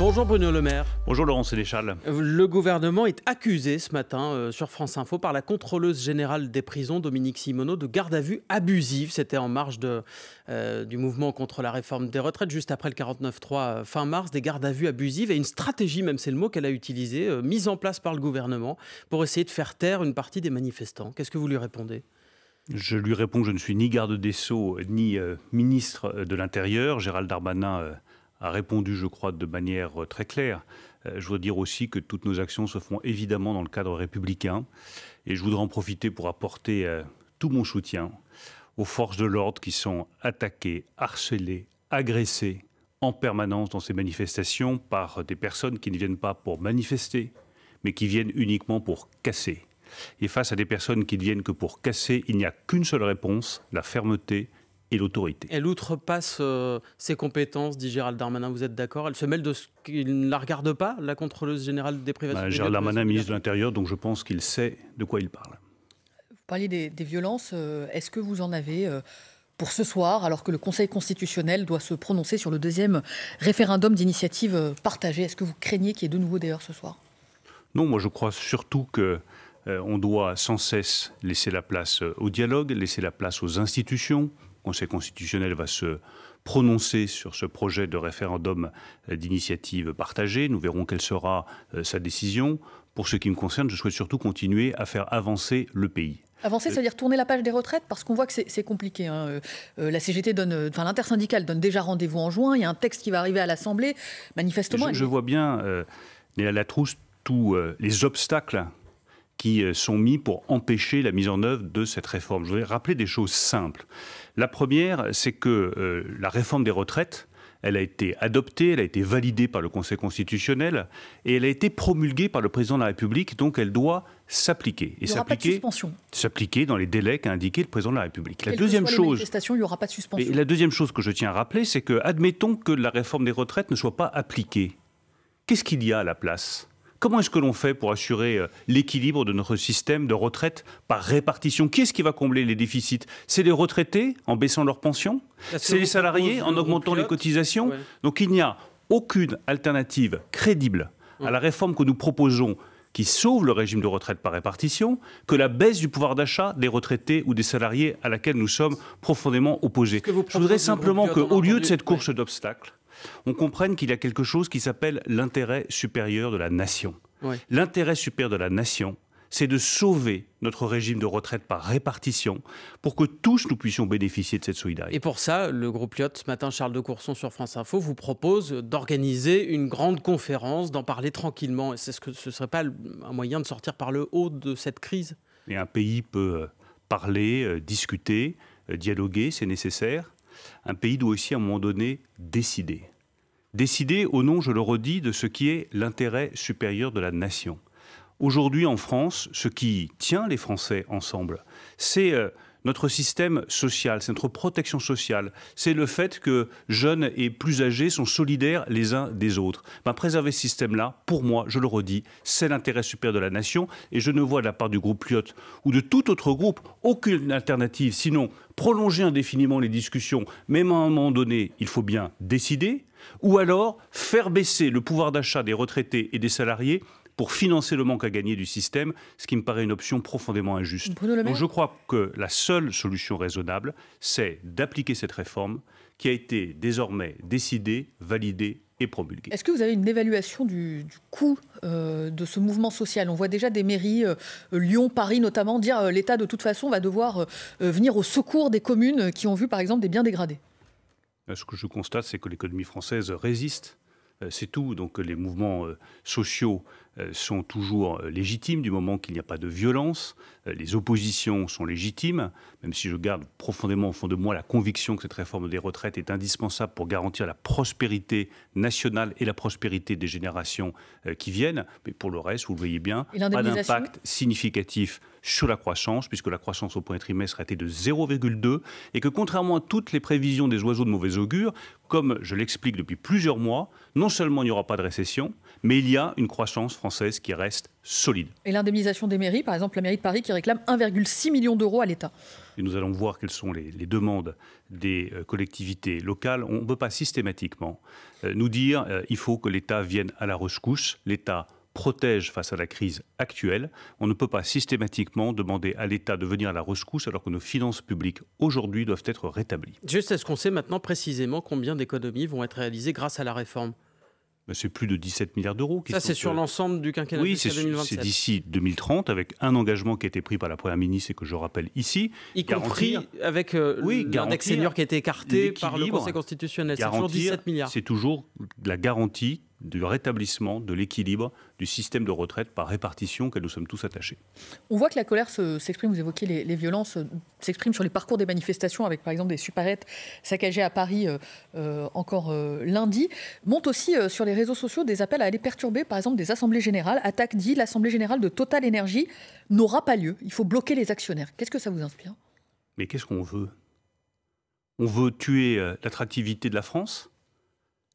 Bonjour Bruno Le Maire. Bonjour Laurent Sénéchal. Le gouvernement est accusé ce matin sur France Info par la contrôleuse générale des prisons, Dominique Simonnot, de garde à vue abusive. C'était en marge du mouvement contre la réforme des retraites, juste après le 49.3 fin mars, des gardes à vue abusives et une stratégie, même c'est le mot qu'elle a utilisé, mise en place par le gouvernement pour essayer de faire taire une partie des manifestants. Qu'est-ce que vous lui répondez ? Je lui réponds que je ne suis ni garde des Sceaux ni ministre de l'Intérieur. Gérald Darmanin a répondu, je crois, de manière très claire. Je voudrais dire aussi que toutes nos actions se font évidemment dans le cadre républicain. Et je voudrais en profiter pour apporter tout mon soutien aux forces de l'ordre qui sont attaquées, harcelées, agressées en permanence dans ces manifestations par des personnes qui ne viennent pas pour manifester, mais qui viennent uniquement pour casser. Et face à des personnes qui ne viennent que pour casser, il n'y a qu'une seule réponse, la fermeté et l'autorité. Elle outrepasse ses compétences, dit Gérald Darmanin, vous êtes d'accord? Elle se mêle de ce qu'il ne la regarde pas, la contrôleuse générale des privations. Gérald Darmanin, ministre de l'Intérieur, donc je pense qu'il sait de quoi il parle. Vous parliez des violences, est-ce que vous en avez pour ce soir, alors que le Conseil constitutionnel doit se prononcer sur le deuxième référendum d'initiative partagée? Est-ce que vous craignez qu'il y ait de nouveau d'ailleurs ce soir? Non, moi je crois surtout que on doit sans cesse laisser la place au dialogue, laisser la place aux institutions. Le Conseil constitutionnel va se prononcer sur ce projet de référendum d'initiative partagée. Nous verrons quelle sera sa décision. Pour ce qui me concerne, je souhaite surtout continuer à faire avancer le pays. Avancer, c'est-à-dire tourner la page des retraites, parce qu'on voit que c'est compliqué. La CGT l'intersyndicale donne déjà rendez-vous en juin. Il y a un texte qui va arriver à l'Assemblée. Manifestement, je vois bien, Néa Latrousse, tous les obstacles qui sont mis pour empêcher la mise en œuvre de cette réforme. Je voudrais rappeler des choses simples. La première, c'est que la réforme des retraites, elle a été adoptée, elle a été validée par le Conseil constitutionnel et elle a été promulguée par le président de la République, donc elle doit s'appliquer. Il n'y aura pas de suspension. S'appliquer dans les délais qu'a indiqué le président de la République. La deuxième chose, il n'y aura pas de suspension. Et la deuxième chose que je tiens à rappeler, c'est que, admettons que la réforme des retraites ne soit pas appliquée. Qu'est-ce qu'il y a à la place ? Comment est-ce que l'on fait pour assurer l'équilibre de notre système de retraite par répartition? Qui est-ce qui va combler les déficits? C'est les retraités en baissant leurs pensions? C'est les salariés en augmentant les cotisations? Ouais. Donc il n'y a aucune alternative crédible à la réforme que nous proposons qui sauve le régime de retraite par répartition que la baisse du pouvoir d'achat des retraités ou des salariés à laquelle nous sommes profondément opposés. Je voudrais simplement qu'au lieu de cette course d'obstacles, on comprenne qu'il y a quelque chose qui s'appelle l'intérêt supérieur de la nation. Oui. L'intérêt supérieur de la nation, c'est de sauver notre régime de retraite par répartition pour que tous nous puissions bénéficier de cette solidarité. Et pour ça, le groupe Lyot, ce matin, Charles de Courson sur France Info, vous propose d'organiser une grande conférence, d'en parler tranquillement. Est-ce que ce ne serait pas un moyen de sortir par le haut de cette crise? Et un pays peut parler, discuter, dialoguer, c'est nécessaire. Un pays doit aussi, à un moment donné, décider. Décider au nom, je le redis, de ce qui est l'intérêt supérieur de la nation. Aujourd'hui, en France, ce qui tient les Français ensemble, c'est notre système social, c'est notre protection sociale. C'est le fait que jeunes et plus âgés sont solidaires les uns des autres. Préserver ce système-là, pour moi, je le redis, c'est l'intérêt supérieur de la nation. Et je ne vois de la part du groupe Lyot ou de tout autre groupe aucune alternative, sinon prolonger indéfiniment les discussions. Même à un moment donné, il faut bien décider. Ou alors faire baisser le pouvoir d'achat des retraités et des salariés pour financer le manque à gagner du système, ce qui me paraît une option profondément injuste. Donc je crois que la seule solution raisonnable, c'est d'appliquer cette réforme qui a été désormais décidée, validée et promulguée. Est-ce que vous avez une évaluation du coût de ce mouvement social? On voit déjà des mairies, Lyon, Paris notamment, dire l'État de toute façon va devoir venir au secours des communes qui ont vu par exemple des biens dégradés. Ce que je constate, c'est que l'économie française résiste. C'est tout. Donc les mouvements sociaux sont toujours légitimes du moment qu'il n'y a pas de violence. Les oppositions sont légitimes, même si je garde profondément au fond de moi la conviction que cette réforme des retraites est indispensable pour garantir la prospérité nationale et la prospérité des générations qui viennent. Mais pour le reste, vous le voyez bien, pas d'impact significatif sur la croissance, puisque la croissance au premier trimestre a été de 0,2 et que contrairement à toutes les prévisions des oiseaux de mauvais augure, comme je l'explique depuis plusieurs mois, non seulement il n'y aura pas de récession, mais il y a une croissance française qui reste solide. Et l'indemnisation des mairies, par exemple la mairie de Paris qui réclame 1,6 million d'euros à l'État. Et nous allons voir quelles sont les demandes des collectivités locales. On ne peut pas systématiquement nous dire il faut que l'État vienne à la rescousse. L'État protège face à la crise actuelle. On ne peut pas systématiquement demander à l'État de venir à la rescousse alors que nos finances publiques aujourd'hui doivent être rétablies. Juste, est-ce qu'on sait maintenant précisément combien d'économies vont être réalisées grâce à la réforme ? C'est plus de 17 milliards d'euros. Ça, c'est sur l'ensemble du quinquennat jusqu'à 2027. C'est d'ici 2030, avec un engagement qui a été pris par la Première ministre et que je rappelle ici. Y compris avec l'index senior qui a été écarté par le Conseil constitutionnel. C'est toujours 17 milliards. C'est toujours la garantie du rétablissement de l'équilibre du système de retraite par répartition auquel nous sommes tous attachés. On voit que la colère s'exprime, vous évoquez les violences, s'exprime sur les parcours des manifestations avec par exemple des supérettes saccagées à Paris encore lundi. Monte aussi sur les réseaux sociaux des appels à aller perturber par exemple des assemblées générales. Attaque dit l'assemblée générale de Total Énergie n'aura pas lieu. Il faut bloquer les actionnaires. Qu'est-ce que ça vous inspire ? Mais qu'est-ce qu'on veut ? On veut tuer l'attractivité de la France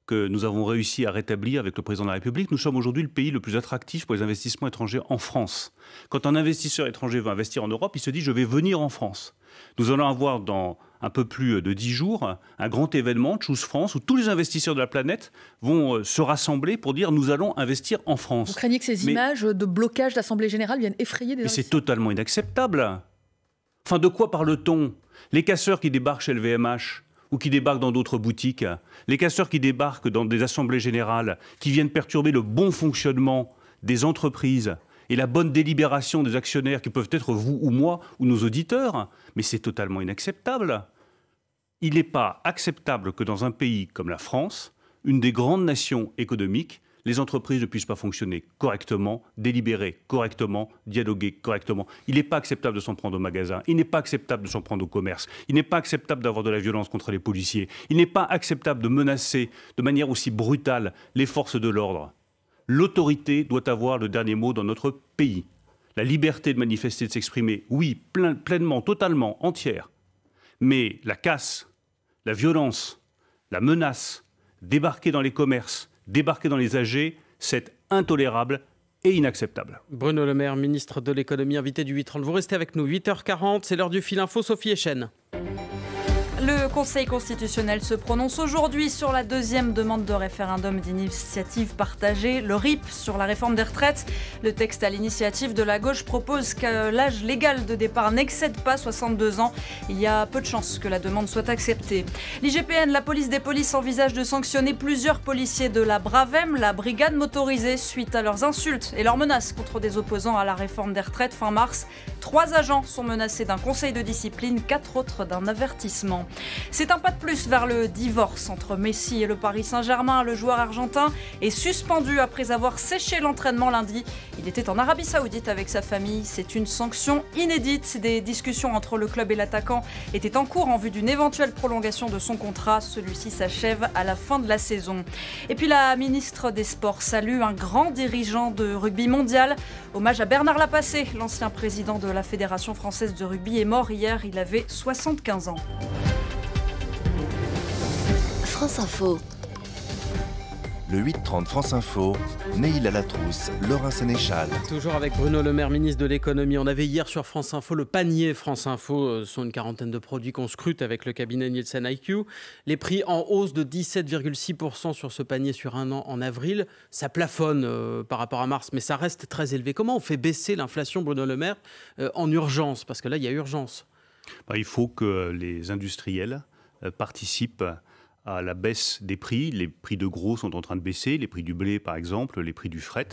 que nous avons réussi à rétablir avec le président de la République. Nous sommes aujourd'hui le pays le plus attractif pour les investissements étrangers en France. Quand un investisseur étranger veut investir en Europe, il se dit « je vais venir en France ». Nous allons avoir dans un peu plus de 10 jours un grand événement, Choose France, où tous les investisseurs de la planète vont se rassembler pour dire « nous allons investir en France ». Vous craignez que ces images de blocage d'Assemblée Générale viennent effrayer des investisseurs ? Mais c'est totalement inacceptable. Enfin, de quoi parle-t-on ? Les casseurs qui débarquent chez LVMH ou qui débarquent dans d'autres boutiques, les casseurs qui débarquent dans des assemblées générales, qui viennent perturber le bon fonctionnement des entreprises et la bonne délibération des actionnaires, qui peuvent être vous ou moi ou nos auditeurs, mais c'est totalement inacceptable. Il n'est pas acceptable que dans un pays comme la France, une des grandes nations économiques, les entreprises ne puissent pas fonctionner correctement, délibérer correctement, dialoguer correctement. Il n'est pas acceptable de s'en prendre aux magasins, il n'est pas acceptable de s'en prendre au commerce, il n'est pas acceptable d'avoir de la violence contre les policiers, il n'est pas acceptable de menacer de manière aussi brutale les forces de l'ordre. L'autorité doit avoir le dernier mot dans notre pays. La liberté de manifester, de s'exprimer, oui, pleinement, totalement, entière. Mais la casse, la violence, la menace, débarquer dans les commerces, débarquer dans les AG, c'est intolérable et inacceptable. Bruno Le Maire, ministre de l'économie, invité du 8h30. Vous restez avec nous, 8h40, c'est l'heure du fil info, Sophie Echen. Le Conseil constitutionnel se prononce aujourd'hui sur la deuxième demande de référendum d'initiative partagée, le RIP, sur la réforme des retraites. Le texte à l'initiative de la gauche propose que l'âge légal de départ n'excède pas 62 ans. Il y a peu de chances que la demande soit acceptée. L'IGPN, la police des polices, envisage de sanctionner plusieurs policiers de la Bravem, la brigade motorisée, suite à leurs insultes et leurs menaces contre des opposants à la réforme des retraites fin mars. 3 agents sont menacés d'un conseil de discipline, 4 autres d'un avertissement. C'est un pas de plus vers le divorce entre Messi et le Paris Saint-Germain. Le joueur argentin est suspendu après avoir séché l'entraînement lundi. Il était en Arabie Saoudite avec sa famille. C'est une sanction inédite. Des discussions entre le club et l'attaquant étaient en cours en vue d'une éventuelle prolongation de son contrat. Celui-ci s'achève à la fin de la saison. Et puis la ministre des Sports salue un grand dirigeant de rugby mondial. Hommage à Bernard Lapassé, l'ancien président de la Fédération française de rugby, est mort hier. Il avait 75 ans. France Info. Le 8h30 France Info, Neil Alatrousse, Laurent Sénéchal. Toujours avec Bruno Le Maire, ministre de l'économie. On avait hier sur France Info le panier France Info. Ce sont une quarantaine de produits qu'on scrute avec le cabinet Nielsen IQ. Les prix en hausse de 17,6% sur ce panier sur un an en avril. Ça plafonne par rapport à mars, mais ça reste très élevé. Comment on fait baisser l'inflation, Bruno Le Maire, en urgence ? Parce que là, il y a urgence. Il faut que les industriels participent à la baisse des prix. Les prix de gros sont en train de baisser, les prix du blé par exemple, les prix du fret.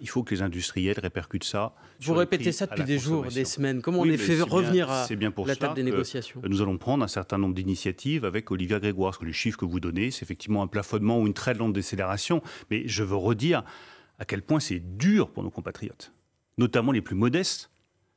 Il faut que les industriels répercutent ça. Vous répétez ça depuis des jours, des semaines. Comment on les fait revenir à la table des négociations ? Nous allons prendre un certain nombre d'initiatives avec Olivia Grégoire. Parce que les chiffres que vous donnez, c'est effectivement un plafonnement ou une très lente décélération. Mais je veux redire à quel point c'est dur pour nos compatriotes, notamment les plus modestes,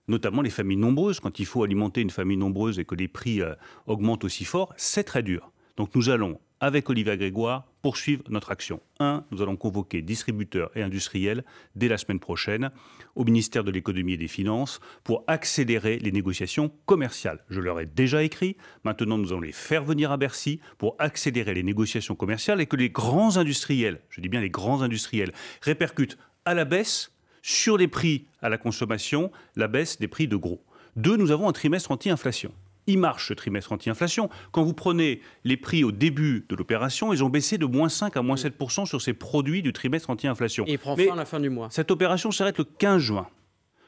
notamment les familles nombreuses. Quand il faut alimenter une famille nombreuse et que les prix augmentent aussi fort, c'est très dur. Donc nous allons, avec Olivia Grégoire, poursuivre notre action. Nous allons convoquer distributeurs et industriels dès la semaine prochaine au ministère de l'économie et des finances pour accélérer les négociations commerciales. Je leur ai déjà écrit, maintenant nous allons les faire venir à Bercy pour accélérer les négociations commerciales et que les grands industriels, je dis bien les grands industriels, répercutent à la baisse sur les prix à la consommation, la baisse des prix de gros. 2, nous avons un trimestre anti-inflation. Il marche ce trimestre anti-inflation. Quand vous prenez les prix au début de l'opération, ils ont baissé de -5 à -7% sur ces produits du trimestre anti-inflation. Et il prend fin à la fin du mois. Cette opération s'arrête le 15 juin.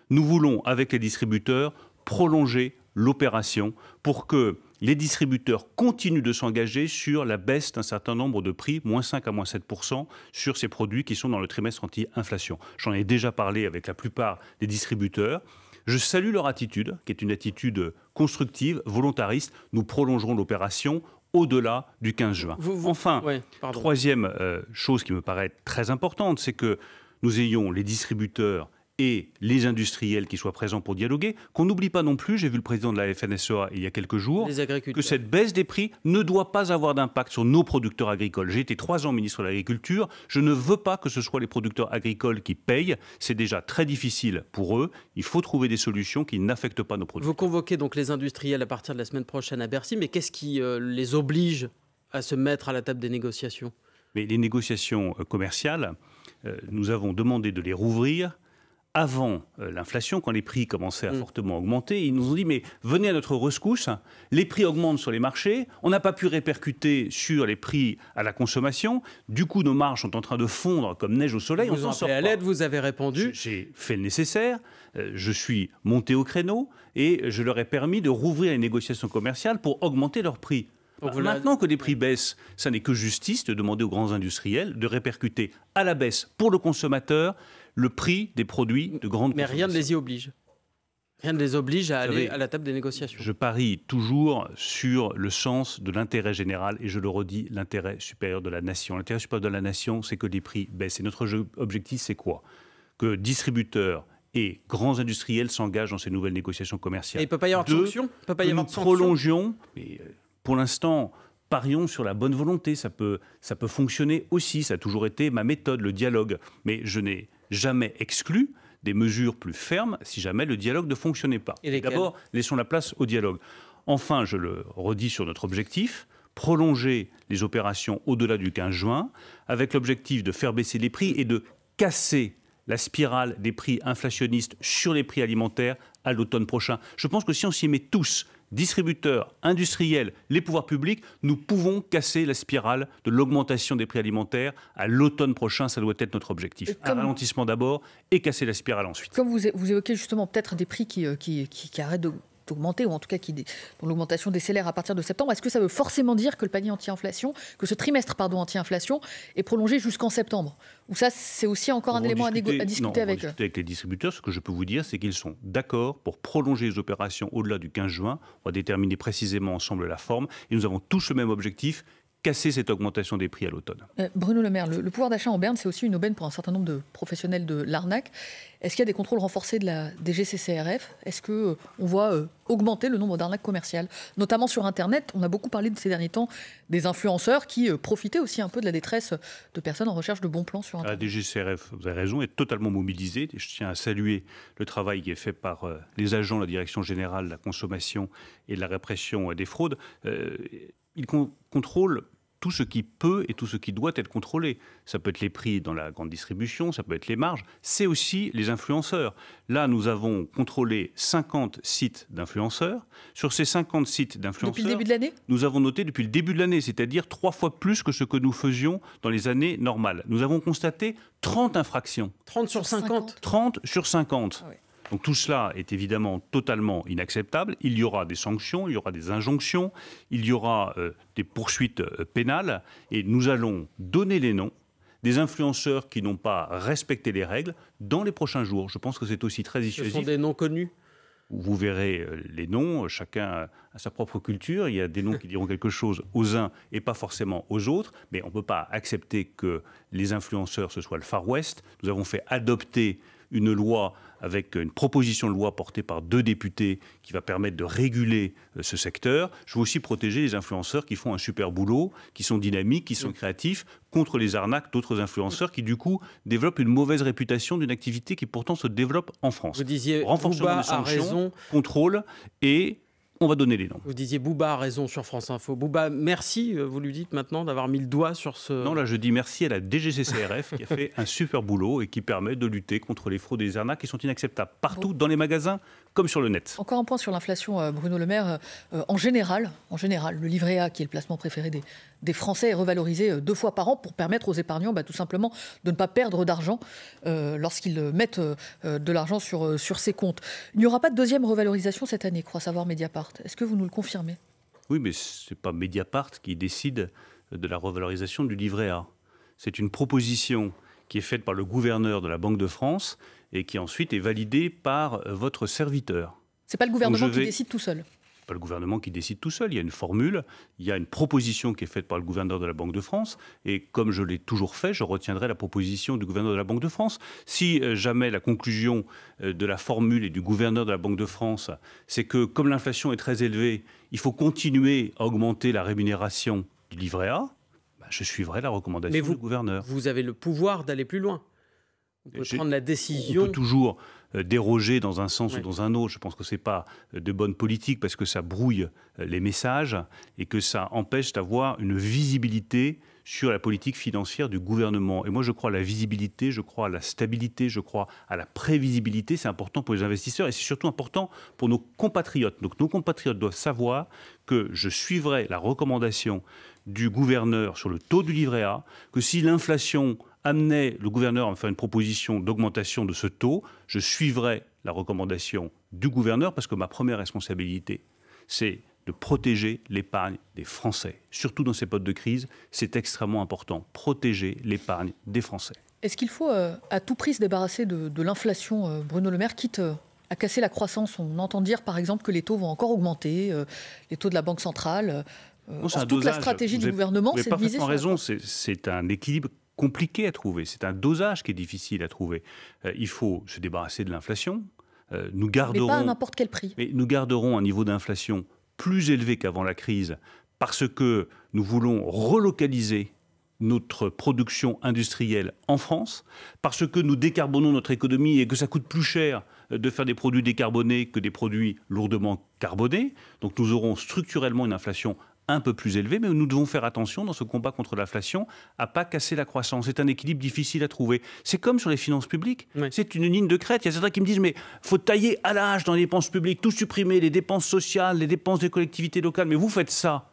Nous voulons, avec les distributeurs, prolonger l'opération pour que les distributeurs continuent de s'engager sur la baisse d'un certain nombre de prix, -5 à -7% sur ces produits qui sont dans le trimestre anti-inflation. J'en ai déjà parlé avec la plupart des distributeurs. Je salue leur attitude, qui est une attitude constructive, volontariste. Nous prolongerons l'opération au-delà du 15 juin. Enfin, troisième chose qui me paraît très importante, c'est que nous ayons les distributeurs et les industriels qui soient présents pour dialoguer, qu'on n'oublie pas non plus, j'ai vu le président de la FNSEA il y a quelques jours, que cette baisse des prix ne doit pas avoir d'impact sur nos producteurs agricoles. J'ai été 3 ans ministre de l'Agriculture, je ne veux pas que ce soit les producteurs agricoles qui payent, c'est déjà très difficile pour eux, il faut trouver des solutions qui n'affectent pas nos producteurs. Vous convoquez donc les industriels à partir de la semaine prochaine à Bercy, mais qu'est-ce qui les oblige à se mettre à la table des négociations? Mais les négociations commerciales, nous avons demandé de les rouvrir avant l'inflation, quand les prix commençaient à fortement augmenter. Ils nous ont dit, mais venez à notre rescousse, les prix augmentent sur les marchés, on n'a pas pu répercuter sur les prix à la consommation, du coup nos marges sont en train de fondre comme neige au soleil. Vous en appelez à l'aide, vous avez répondu. J'ai fait le nécessaire, je suis monté au créneau et je leur ai permis de rouvrir les négociations commerciales pour augmenter leurs prix. Maintenant que les prix baissent, ça n'est que justice de demander aux grands industriels de répercuter à la baisse pour le consommateur le prix des produits de grande consommation. Mais rien ne les y oblige. Rien ne les oblige à aller à la table des négociations. Je parie toujours sur le sens de l'intérêt général et je le redis, l'intérêt supérieur de la nation. L'intérêt supérieur de la nation, c'est que les prix baissent. Et notre objectif, c'est quoi? Que distributeurs et grands industriels s'engagent dans ces nouvelles négociations commerciales. Et il ne peut pas y avoir de sanctions? Il peut pas y avoir de sanctions. Prolongions. Mais pour l'instant, parions sur la bonne volonté. Ça peut fonctionner aussi. Ça a toujours été ma méthode, le dialogue. Mais je n'ai jamais exclu des mesures plus fermes si jamais le dialogue ne fonctionnait pas. D'abord, laissons la place au dialogue. Enfin, je le redis sur notre objectif, prolonger les opérations au-delà du 15 juin, avec l'objectif de faire baisser les prix et de casser la spirale des prix inflationnistes sur les prix alimentaires à l'automne prochain. Je pense que si on s'y met tous, distributeurs, industriels, les pouvoirs publics, nous pouvons casser la spirale de l'augmentation des prix alimentaires à l'automne prochain. Ça doit être notre objectif. Un ralentissement d'abord et casser la spirale ensuite. Comme vous évoquez justement peut-être des prix qui arrêtent d'augmenter, ou en tout cas dont l'augmentation décélère à partir de septembre, est-ce que ça veut forcément dire que le panier anti-inflation, que ce trimestre anti-inflation est prolongé jusqu'en septembre? Ou ça, c'est aussi encore un élément à discuter avec eux? Avec les distributeurs, ce que je peux vous dire, c'est qu'ils sont d'accord pour prolonger les opérations au-delà du 15 juin. On va déterminer précisément ensemble la forme. Et nous avons tous le même objectif, casser cette augmentation des prix à l'automne. Bruno Le Maire, le pouvoir d'achat en berne, c'est aussi une aubaine pour un certain nombre de professionnels de l'arnaque. Est-ce qu'il y a des contrôles renforcés de la DGCCRF? Est-ce qu'on voit augmenter le nombre d'arnaques commerciales? Notamment sur Internet, on a beaucoup parlé de ces derniers temps des influenceurs qui profitaient aussi un peu de la détresse de personnes en recherche de bons plans sur Internet. La DGCCRF, vous avez raison, est totalement mobilisée. Je tiens à saluer le travail qui est fait par les agents de la Direction générale de la consommation et de la répression des fraudes. Ils contrôlent tout ce qui peut et tout ce qui doit être contrôlé. Ça peut être les prix dans la grande distribution, ça peut être les marges, c'est aussi les influenceurs. Là, nous avons contrôlé 50 sites d'influenceurs. Sur ces 50 sites d'influenceurs, depuis le début de l'année, nous avons noté depuis le début de l'année, c'est-à-dire 3 fois plus que ce que nous faisions dans les années normales. Nous avons constaté 30 infractions. 30 sur 50 30 sur 50. Ah oui. Donc tout cela est évidemment totalement inacceptable. Il y aura des sanctions, il y aura des injonctions, il y aura des poursuites pénales et nous allons donner les noms des influenceurs qui n'ont pas respecté les règles dans les prochains jours. Je pense que c'est aussi très dissuasif. Ce sont des noms connus? Vous verrez les noms, chacun a sa propre culture. Il y a des noms qui diront quelque chose aux uns et pas forcément aux autres. Mais on ne peut pas accepter que les influenceurs, ce soit le Far West. Nous avons fait adopter une loi avec une proposition de loi portée par 2 députés qui va permettre de réguler ce secteur. Je veux aussi protéger les influenceurs qui font un super boulot, qui sont dynamiques, qui sont créatifs, contre les arnaques d'autres influenceurs qui, du coup, développent une mauvaise réputation d'une activité qui pourtant se développe en France. Vous disiez, renforcement des sanctions, contrôle et on va donner les noms. Vous disiez Bouba a raison sur France Info. Bouba, merci, vous lui dites maintenant, d'avoir mis le doigt sur ce... Non, là je dis merci à la DGCCRF qui a fait un super boulot et qui permet de lutter contre les fraudes et les arnaques qui sont inacceptables partout, dans les magasins comme sur le net. Encore un point sur l'inflation, Bruno Le Maire. En général, le livret A, qui est le placement préféré des Français, est revalorisé 2 fois par an pour permettre aux épargnants tout simplement de ne pas perdre d'argent lorsqu'ils mettent de l'argent sur ces comptes. Il n'y aura pas de deuxième revalorisation cette année, croit savoir Mediapart. Est-ce que vous nous le confirmez ? Oui, mais ce n'est pas Mediapart qui décide de la revalorisation du livret A. C'est une proposition qui est faite par le gouverneur de la Banque de France et qui ensuite est validée par votre serviteur. Ce n'est pas le gouvernement qui décide tout seul ? Pas le gouvernement qui décide tout seul. Il y a une formule, il y a une proposition qui est faite par le gouverneur de la Banque de France. Et comme je l'ai toujours fait, je retiendrai la proposition du gouverneur de la Banque de France. Si jamais la conclusion de la formule et du gouverneur de la Banque de France, c'est que comme l'inflation est très élevée, il faut continuer à augmenter la rémunération du livret A, je suivrai la recommandation du gouverneur. Vous avez le pouvoir d'aller plus loin. Vous pouvez prendre la décision. On peut toujours déroger dans un sens ou dans un autre. Je pense que ce n'est pas de bonne politique parce que ça brouille les messages et que ça empêche d'avoir une visibilité sur la politique financière du gouvernement. Et moi, je crois à la visibilité, je crois à la stabilité, je crois à la prévisibilité. C'est important pour les investisseurs et c'est surtout important pour nos compatriotes. Donc nos compatriotes doivent savoir que je suivrai la recommandation du gouverneur sur le taux du livret A, que si l'inflation amenait le gouverneur à me faire une proposition d'augmentation de ce taux, je suivrai la recommandation du gouverneur parce que ma première responsabilité, c'est de protéger l'épargne des Français. Surtout dans ces périodes de crise, c'est extrêmement important. Protéger l'épargne des Français. Est-ce qu'il faut à tout prix se débarrasser de l'inflation, Bruno Le Maire, quitte à casser la croissance? On entend dire par exemple que les taux vont encore augmenter, les taux de la Banque centrale. Toute la stratégie du gouvernement, c'est de viser sur la croissance. C'est un équilibre compliqué à trouver. C'est un dosage qui est difficile à trouver. Il faut se débarrasser de l'inflation. Nous garderons, mais pas à n'importe quel prix. Mais nous garderons un niveau d'inflation plus élevé qu'avant la crise parce que nous voulons relocaliser notre production industrielle en France, parce que nous décarbonons notre économie et que ça coûte plus cher de faire des produits décarbonés que des produits lourdement carbonés. Donc nous aurons structurellement une inflation un peu plus élevé, mais nous devons faire attention dans ce combat contre l'inflation à ne pas casser la croissance. C'est un équilibre difficile à trouver. C'est comme sur les finances publiques. Oui. C'est une ligne de crête. Il y a certains qui me disent, mais il faut tailler à la hache dans les dépenses publiques, tout supprimer, les dépenses sociales, les dépenses des collectivités locales. Mais vous faites ça,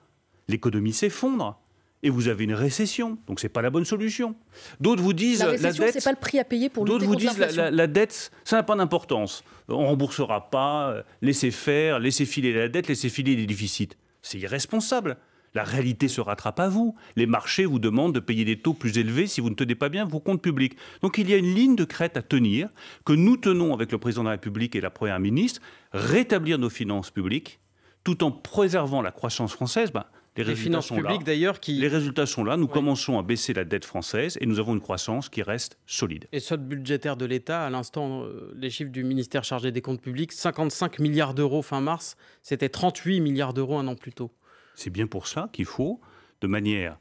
l'économie s'effondre. Et vous avez une récession, donc c'est pas la bonne solution. D'autres vous disent la récession, c'est pas le prix à payer pour lutter contre l'inflation. D'autres vous disent la dette, ça n'a pas d'importance. On remboursera pas, laissez faire, laissez filer la dette, laissez filer les déficits. C'est irresponsable. La réalité se rattrape à vous. Les marchés vous demandent de payer des taux plus élevés si vous ne tenez pas bien vos comptes publics. Donc il y a une ligne de crête à tenir, que nous tenons avec le président de la République et la Première ministre, rétablir nos finances publiques, tout en préservant la croissance française. Les résultats sont là. Les résultats sont là. Nous commençons à baisser la dette française et nous avons une croissance qui reste solide. Et solde budgétaire de l'État, à l'instant, les chiffres du ministère chargé des comptes publics, 55 milliards d'euros fin mars, c'était 38 milliards d'euros un an plus tôt. C'est bien pour ça qu'il faut, de manière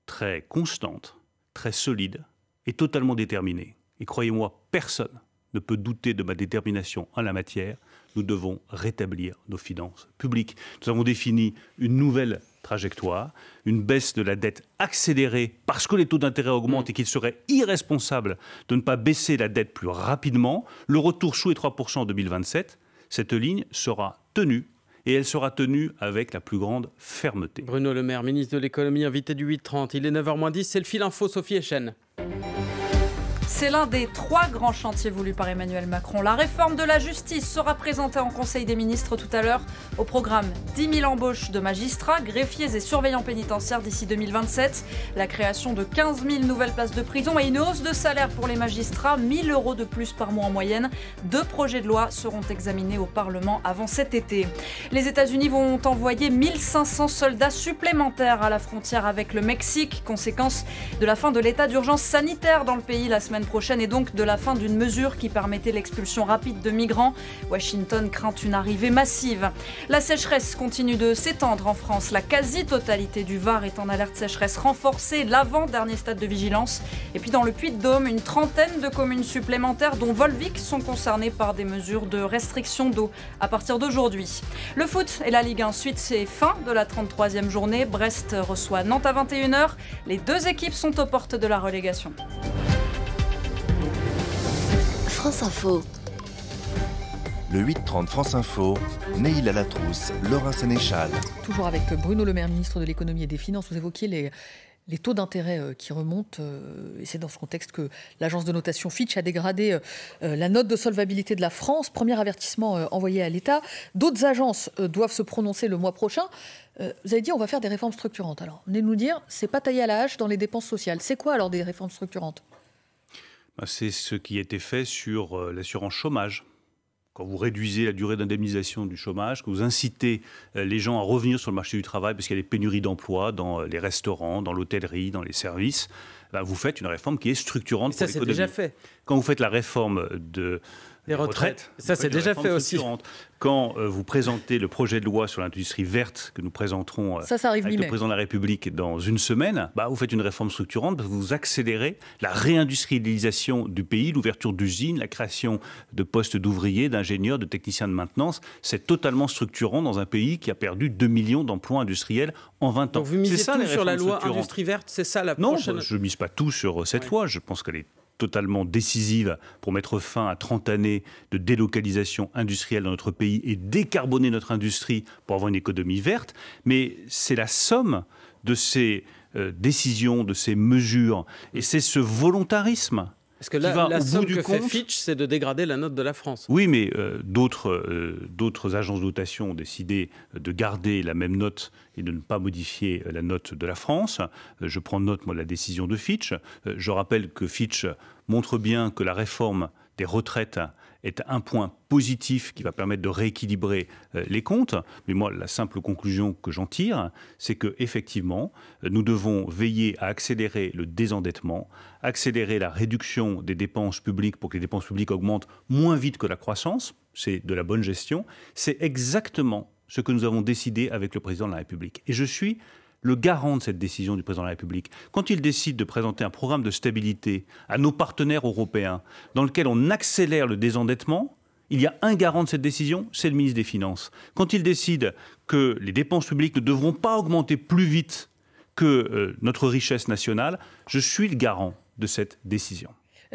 très constante, très solide et totalement déterminée, et croyez-moi, personne ne peut douter de ma détermination en la matière, nous devons rétablir nos finances publiques. Nous avons défini une nouvelle trajectoire, une baisse de la dette accélérée parce que les taux d'intérêt augmentent et qu'il serait irresponsable de ne pas baisser la dette plus rapidement. Le retour sous les 3% en 2027, cette ligne sera tenue et elle sera tenue avec la plus grande fermeté. Bruno Le Maire, ministre de l'économie, invité du 8h30. Il est 9h-10, c'est le fil info, Sophie Echen. C'est l'un des 3 grands chantiers voulus par Emmanuel Macron. La réforme de la justice sera présentée en Conseil des ministres tout à l'heure. Au programme, 10 000 embauches de magistrats, greffiers et surveillants pénitentiaires d'ici 2027. La création de 15 000 nouvelles places de prison et une hausse de salaire pour les magistrats, 1 000 € de plus par mois en moyenne. 2 projets de loi seront examinés au Parlement avant cet été. Les États-Unis vont envoyer 1 500 soldats supplémentaires à la frontière avec le Mexique, conséquence de la fin de l'état d'urgence sanitaire dans le pays la semaine semaine prochaine et donc de la fin d'une mesure qui permettait l'expulsion rapide de migrants. Washington craint une arrivée massive. La sécheresse continue de s'étendre en France. La quasi-totalité du Var est en alerte sécheresse renforcée, l'avant-dernier stade de vigilance. Et puis dans le Puy-de-Dôme, une trentaine de communes supplémentaires, dont Volvic, sont concernées par des mesures de restriction d'eau à partir d'aujourd'hui. Le foot et la Ligue 1 suite, c'est fin de la 33e journée. Brest reçoit Nantes à 21h. Les deux équipes sont aux portes de la relégation. France Info. Le 8-30 France Info, Neil Alatrousse, Laura Sénéchal. Toujours avec Bruno Le Maire, ministre de l'économie et des finances, vous évoquiez les taux d'intérêt qui remontent. Et c'est dans ce contexte que l'agence de notation Fitch a dégradé la note de solvabilité de la France. Premier avertissement envoyé à l'État. D'autres agences doivent se prononcer le mois prochain. Vous avez dit on va faire des réformes structurantes. Alors, venez nous dire, c'est pas taillé à la hache dans les dépenses sociales. C'est quoi alors des réformes structurantes ? C'est ce qui a été fait sur l'assurance chômage. Quand vous réduisez la durée d'indemnisation du chômage, que vous incitez les gens à revenir sur le marché du travail parce qu'il y a des pénuries d'emplois dans les restaurants, dans l'hôtellerie, dans les services, vous faites une réforme qui est structurante pour l'économie. Ça, c'est déjà fait. Quand vous faites la réforme des retraites, ça c'est déjà fait aussi. Quand vous présentez le projet de loi sur l'industrie verte que nous présenterons ça arrive avec le président de la République dans une semaine, vous faites une réforme structurante parce que vous accélérez la réindustrialisation du pays, l'ouverture d'usines, la création de postes d'ouvriers, d'ingénieurs, de techniciens de maintenance. C'est totalement structurant dans un pays qui a perdu 2 millions d'emplois industriels en 20 ans. Donc vous misez ça, tout sur la loi industrie verte, c'est ça la prochaine... Non, je ne mise pas tout sur cette loi. Je pense qu'elle est totalement décisive pour mettre fin à 30 années de délocalisation industrielle dans notre pays et décarboner notre industrie pour avoir une économie verte. Mais c'est la somme de ces décisions, de ces mesures. Et c'est ce volontarisme. Parce que là, la somme que fait Fitch, c'est de dégrader la note de la France. Oui, mais d'autres agences de notation ont décidé de garder la même note et de ne pas modifier la note de la France. Je prends note, moi, de la décision de Fitch. Je rappelle que Fitch montre bien que la réforme des retraites est un point positif qui va permettre de rééquilibrer les comptes. Mais moi, la simple conclusion que j'en tire, c'est qu'effectivement, nous devons veiller à accélérer le désendettement, accélérer la réduction des dépenses publiques pour que les dépenses publiques augmentent moins vite que la croissance. C'est de la bonne gestion. C'est exactement ce que nous avons décidé avec le président de la République. Et je suis le garant de cette décision du président de la République. Quand il décide de présenter un programme de stabilité à nos partenaires européens dans lequel on accélère le désendettement, il y a un garant de cette décision, c'est le ministre des Finances. Quand il décide que les dépenses publiques ne devront pas augmenter plus vite que notre richesse nationale, je suis le garant de cette décision.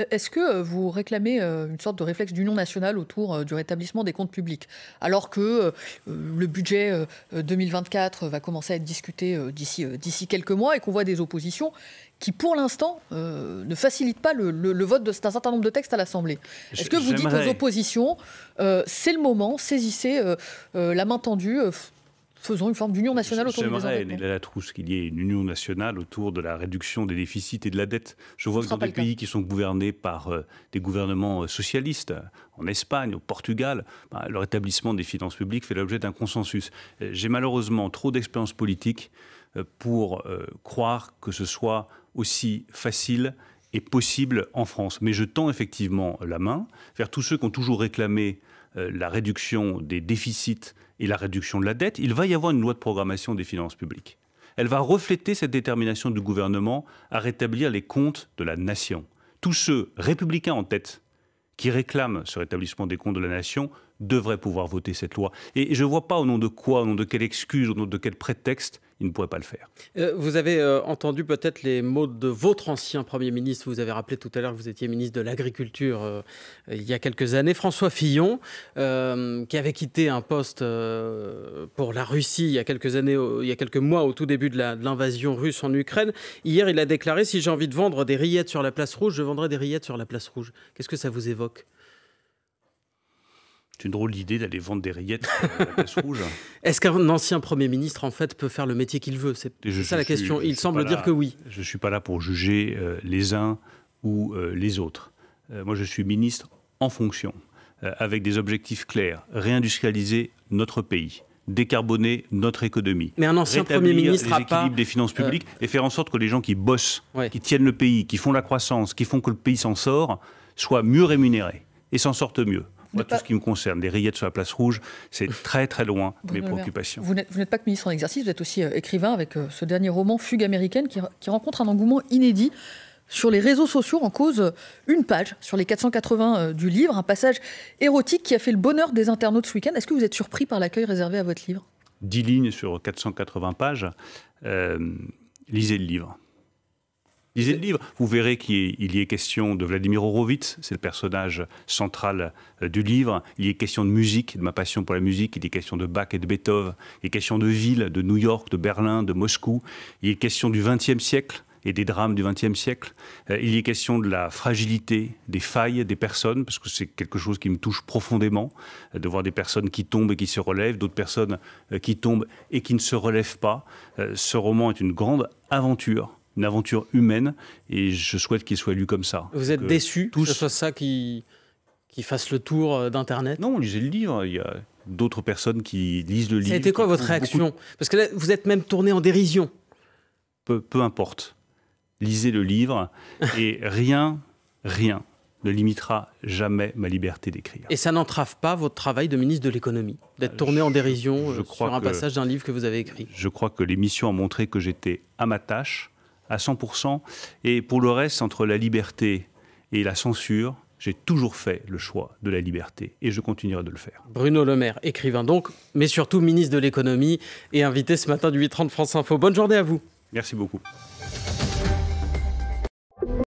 Est-ce que vous réclamez une sorte de réflexe d'union nationale autour du rétablissement des comptes publics, alors que le budget 2024 va commencer à être discuté d'ici quelques mois et qu'on voit des oppositions qui, pour l'instant, ne facilitent pas le vote d'un certain nombre de textes à l'Assemblée? Est-ce que vous dites aux oppositions, c'est le moment, saisissez la main tendue, faisons une forme d'union nationale autour du désendettement? J'aimerais, Neil Alatrousse, qu'il y ait une union nationale autour de la réduction des déficits et de la dette. Je vois que dans des pays qui sont gouvernés par des gouvernements socialistes, en Espagne, au Portugal, le rétablissement des finances publiques fait l'objet d'un consensus. J'ai malheureusement trop d'expérience politique pour croire que ce soit aussi facile et possible en France. Mais je tends effectivement la main vers tous ceux qui ont toujours réclamé la réduction des déficits et la réduction de la dette. Il va y avoir une loi de programmation des finances publiques. Elle va refléter cette détermination du gouvernement à rétablir les comptes de la nation. Tous ceux, républicains en tête, qui réclament ce rétablissement des comptes de la nation devraient pouvoir voter cette loi. Et je ne vois pas au nom de quoi, au nom de quelle excuse, au nom de quel prétexte, ils ne pourraient pas le faire. Vous avez entendu peut-être les mots de votre ancien Premier ministre. Vous avez rappelé tout à l'heure que vous étiez ministre de l'Agriculture il y a quelques années. François Fillon, qui avait quitté un poste pour la Russie il y a quelques années, il y a quelques mois, au tout début de l'invasion russe en Ukraine. Hier, il a déclaré « Si j'ai envie de vendre des rillettes sur la place rouge, je vendrai des rillettes sur la place rouge ». Qu'est-ce que ça vous évoque ? C'est une drôle d'idée d'aller vendre des rillettes sur la place rouge. Est-ce qu'un ancien Premier ministre, en fait, peut faire le métier qu'il veut? C'est ça la question. Il semble dire que oui. Je ne suis pas là pour juger les uns ou les autres. Moi, je suis ministre en fonction, avec des objectifs clairs. Réindustrialiser notre pays, décarboner notre économie. Mais un ancien rétablir Premier ministre les équilibres des finances publiques et faire en sorte que les gens qui bossent, qui tiennent le pays, qui font la croissance, qui font que le pays s'en sort, soient mieux rémunérés et s'en sortent mieux. Moi, tout ce qui me concerne, les rillettes sur la place rouge, c'est très très loin de mes préoccupations. Vous n'êtes pas que ministre en exercice, vous êtes aussi écrivain avec ce dernier roman, Fugue américaine, qui rencontre un engouement inédit. Sur les réseaux sociaux, en cause une page sur les 480 du livre, un passage érotique qui a fait le bonheur des internautes ce week-end. Est-ce que vous êtes surpris par l'accueil réservé à votre livre ? 10 lignes sur 480 pages. Lisez le livre. Lisez le livre, vous verrez qu'il y est question de Vladimir Horowitz, c'est le personnage central du livre. Il y est question de musique, de ma passion pour la musique. Il y est question de Bach et de Beethoven. Il y est question de villes, de New York, de Berlin, de Moscou. Il y est question du XXe siècle et des drames du XXe siècle. Il y est question de la fragilité, des failles des personnes, parce que c'est quelque chose qui me touche profondément, de voir des personnes qui tombent et qui se relèvent, d'autres personnes qui tombent et qui ne se relèvent pas. Ce roman est une grande aventure. Une aventure humaine, et je souhaite qu'il soit lu comme ça. Vous êtes déçu que ce soit ça qui fasse le tour d'Internet ? Non, lisez le livre. Il y a d'autres personnes qui lisent le livre. Ça a été quoi votre réaction ? Parce que là, vous êtes même tourné en dérision. Peu importe. Lisez le livre, et rien ne limitera jamais ma liberté d'écrire. Et ça n'entrave pas votre travail de ministre de l'économie, d'être tourné en dérision sur un passage d'un livre que vous avez écrit ? Je crois que l'émission a montré que j'étais à ma tâche, à 100%. Et pour le reste, entre la liberté et la censure, j'ai toujours fait le choix de la liberté et je continuerai de le faire. Bruno Le Maire, écrivain donc, mais surtout ministre de l'économie et invité ce matin du 8h30 France Info. Bonne journée à vous. Merci beaucoup.